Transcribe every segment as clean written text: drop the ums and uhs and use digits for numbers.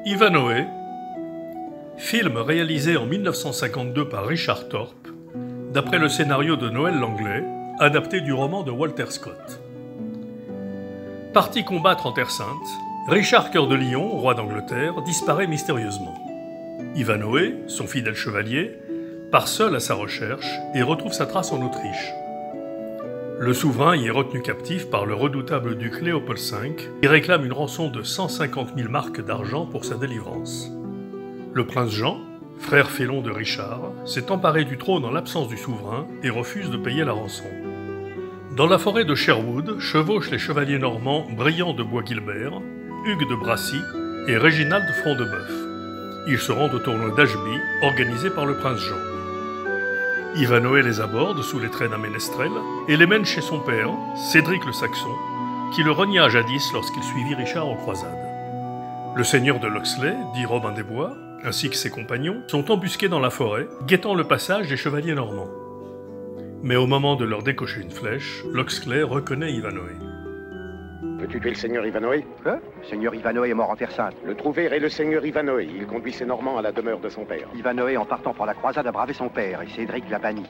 Ivanhoe, film réalisé en 1952 par Richard Thorpe, d'après le scénario de Noël Langlais, adapté du roman de Walter Scott. Parti combattre en Terre Sainte, Richard Cœur de Lion, roi d'Angleterre, disparaît mystérieusement. Ivanhoe, son fidèle chevalier, part seul à sa recherche et retrouve sa trace en Autriche. Le souverain y est retenu captif par le redoutable duc Léopold V, qui réclame une rançon de 150 000 marks d'argent pour sa délivrance. Le prince Jean, frère félon de Richard, s'est emparé du trône en l'absence du souverain et refuse de payer la rançon. Dans la forêt de Sherwood chevauchent les chevaliers normands Briand de Bois-Guilbert, Hugues de Bracy et Réginald de Front-de-Bœuf. Ils se rendent au tournoi d'Ashby, organisé par le prince Jean. Ivanhoe les aborde sous les traits d'un ménestrel et les mène chez son père, Cédric le Saxon, qui le renia jadis lorsqu'il suivit Richard en croisade. Le seigneur de Loxley, dit Robin des Bois, ainsi que ses compagnons, sont embusqués dans la forêt, guettant le passage des chevaliers normands. Mais au moment de leur décocher une flèche, Loxley reconnaît Ivanhoe. Peux-tu tuer le seigneur Ivanhoe? Quoi? Le seigneur Ivanhoe est mort en Terre Sainte. Le trouver est le seigneur Ivanhoe. Il conduit ses Normands à la demeure de son père. Ivanhoe, en partant pour la croisade, a bravé son père et Cédric l'a banni.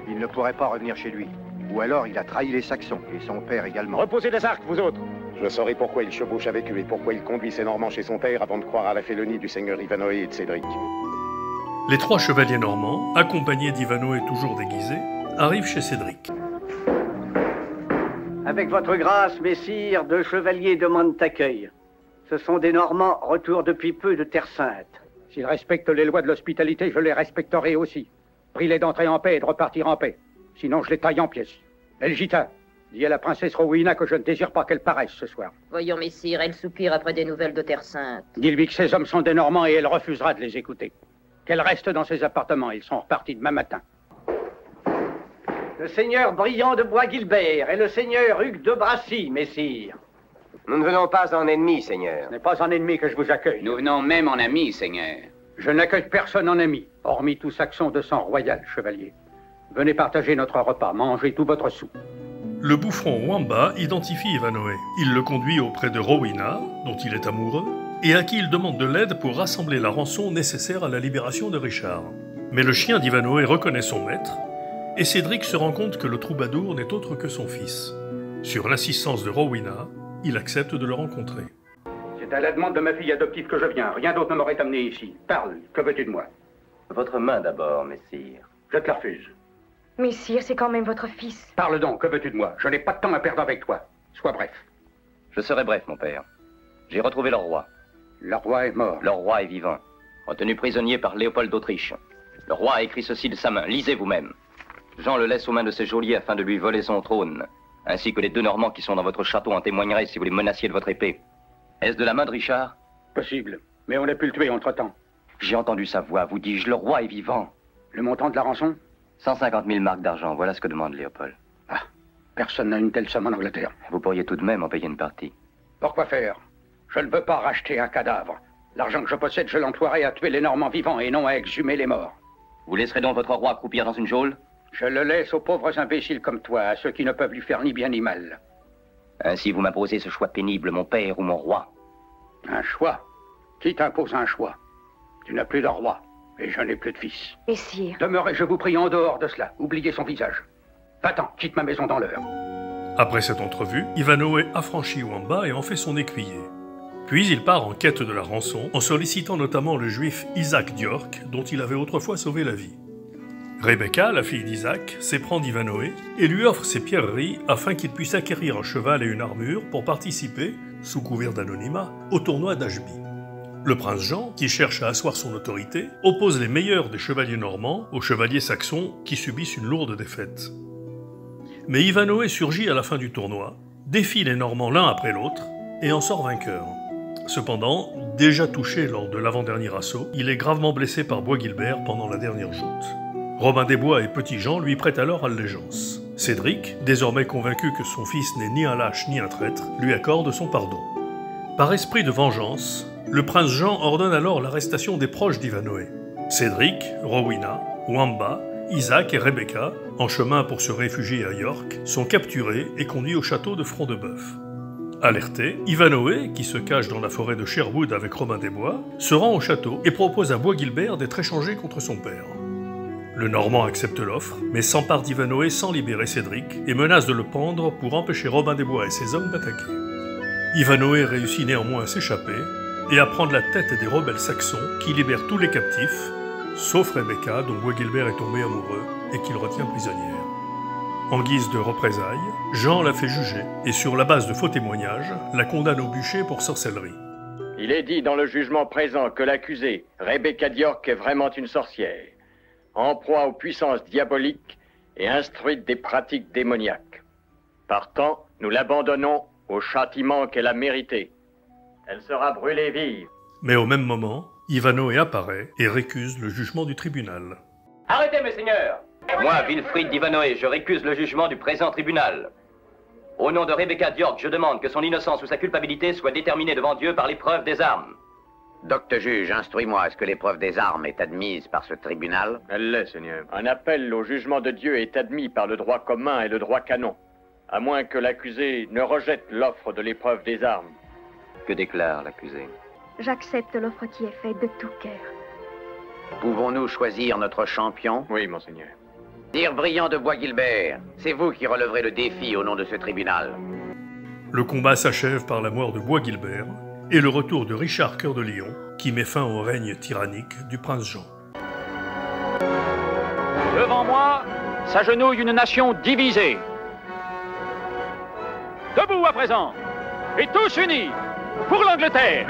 Il ne pourrait pas revenir chez lui. Ou alors il a trahi les Saxons, et son père également. Reposez les arcs, vous autres! Je saurai pourquoi il chevauche avec eux et pourquoi il conduit ses Normands chez son père avant de croire à la félonie du seigneur Ivanhoe et de Cédric. Les trois chevaliers normands, accompagnés d'Ivanhoe toujours déguisé, arrivent chez Cédric. Avec votre grâce, messire, deux chevaliers demandent accueil. Ce sont des Normands, retour depuis peu de Terre Sainte. S'ils respectent les lois de l'hospitalité, je les respecterai aussi. Prie-les d'entrer en paix et de repartir en paix. Sinon, je les taille en pièces. Elgita, dis à la princesse Rowena que je ne désire pas qu'elle paraisse ce soir. Voyons, messire, elle soupire après des nouvelles de Terre Sainte. Dis-lui que ces hommes sont des Normands et elle refusera de les écouter. Qu'elle reste dans ses appartements, ils sont repartis demain matin. Le seigneur Briand de Bois-Guilbert et le seigneur Hugues de Bracy, messire. Nous ne venons pas en ennemis, seigneur. Ce n'est pas en ennemi que je vous accueille. Nous venons même en amis, seigneur. Je n'accueille personne en ami, hormis tout Saxon de sang royal, chevalier. Venez partager notre repas, mangez tout votre sou. Le bouffon Wamba identifie Ivanhoe. Il le conduit auprès de Rowena, dont il est amoureux, et à qui il demande de l'aide pour rassembler la rançon nécessaire à la libération de Richard. Mais le chien d'Ivanhoe reconnaît son maître, et Cédric se rend compte que le troubadour n'est autre que son fils. Sur l'insistance de Rowena, il accepte de le rencontrer. C'est à la demande de ma fille adoptive que je viens. Rien d'autre ne m'aurait amené ici. Parle, que veux-tu de moi? Votre main d'abord, messire. Je te la refuse. Messire, c'est quand même votre fils. Parle donc, que veux-tu de moi? Je n'ai pas de temps à perdre avec toi. Sois bref. Je serai bref, mon père. J'ai retrouvé leur roi. Le roi est mort. Leur roi est vivant, retenu prisonnier par Léopold d'Autriche. Le roi a écrit ceci de sa main. Lisez vous-même. Jean le laisse aux mains de ses geôliers afin de lui voler son trône, ainsi que les deux Normands qui sont dans votre château en témoigneraient si vous les menaciez de votre épée. Est-ce de la main de Richard? Possible, mais on a pu le tuer entre-temps. J'ai entendu sa voix, vous dis-je, le roi est vivant. Le montant de la rançon? 150 000 marks d'argent, voilà ce que demande Léopold. Ah, personne n'a une telle somme en Angleterre. Vous pourriez tout de même en payer une partie. Pourquoi faire? Je ne veux pas racheter un cadavre. L'argent que je possède, je l'emploierai à tuer les Normands vivants et non à exhumer les morts. Vous laisserez donc votre roi croupir dans une geôle? Je le laisse aux pauvres imbéciles comme toi, à ceux qui ne peuvent lui faire ni bien ni mal. Ainsi vous m'imposez ce choix pénible, mon père ou mon roi. Un choix? Qui t'impose un choix? Tu n'as plus de roi, et je n'ai plus de fils. Messire. Demeurez, je vous prie, en dehors de cela. Oubliez son visage. Va-t'en, quitte ma maison dans l'heure. Après cette entrevue, Ivanhoe affranchit Wamba et en fait son écuyer. Puis il part en quête de la rançon, en sollicitant notamment le juif Isaac d'York, dont il avait autrefois sauvé la vie. Rebecca, la fille d'Isaac, s'éprend d'Ivanhoe et lui offre ses pierreries afin qu'il puisse acquérir un cheval et une armure pour participer, sous couvert d'anonymat, au tournoi d'Ashby. Le prince Jean, qui cherche à asseoir son autorité, oppose les meilleurs des chevaliers normands aux chevaliers saxons qui subissent une lourde défaite. Mais Ivanhoe surgit à la fin du tournoi, défie les Normands l'un après l'autre et en sort vainqueur. Cependant, déjà touché lors de l'avant-dernier assaut, il est gravement blessé par Bois-Guilbert pendant la dernière joute. Robin des Bois et Petit Jean lui prêtent alors allégeance. Cédric, désormais convaincu que son fils n'est ni un lâche ni un traître, lui accorde son pardon. Par esprit de vengeance, le prince Jean ordonne alors l'arrestation des proches d'Ivanhoe. Cédric, Rowena, Wamba, Isaac et Rebecca, en chemin pour se réfugier à York, sont capturés et conduits au château de Front-de-Bœuf. Alerté, Ivanhoe, qui se cache dans la forêt de Sherwood avec Robin des Bois, se rend au château et propose à Bois-Guilbert d'être échangé contre son père. Le Normand accepte l'offre, mais s'empare d'Ivanhoe sans libérer Cédric et menace de le pendre pour empêcher Robin des Bois et ses hommes d'attaquer. Ivanhoe réussit néanmoins à s'échapper et à prendre la tête des rebelles saxons qui libèrent tous les captifs, sauf Rebecca dont Bois-Guilbert est tombé amoureux et qu'il retient prisonnière. En guise de représailles, Jean la fait juger et sur la base de faux témoignages, la condamne au bûcher pour sorcellerie. Il est dit dans le jugement présent que l'accusée, Rebecca d'York, est vraiment une sorcière, en proie aux puissances diaboliques et instruite des pratiques démoniaques. Partant, nous l'abandonnons au châtiment qu'elle a mérité. Elle sera brûlée vive. Mais au même moment, Ivanhoe apparaît et récuse le jugement du tribunal. Arrêtez, mes seigneurs! Moi, Wilfrid d'Ivanhoe, je récuse le jugement du présent tribunal. Au nom de Rebecca d'York, je demande que son innocence ou sa culpabilité soit déterminée devant Dieu par l'épreuve des armes. Docte juge, instruis-moi, est-ce que l'épreuve des armes est admise par ce tribunal? Elle l'est, Seigneur. Un appel au jugement de Dieu est admis par le droit commun et le droit canon, à moins que l'accusé ne rejette l'offre de l'épreuve des armes. Que déclare l'accusé? J'accepte l'offre qui est faite de tout cœur. Pouvons-nous choisir notre champion? Oui, monseigneur. Sire Brillant de Bois-Guilbert, c'est vous qui releverez le défi au nom de ce tribunal. Le combat s'achève par la mort de Bois-Guilbert et le retour de Richard Cœur de Lion, qui met fin au règne tyrannique du prince Jean. Devant moi, s'agenouille une nation divisée. Debout à présent, et tous unis, pour l'Angleterre.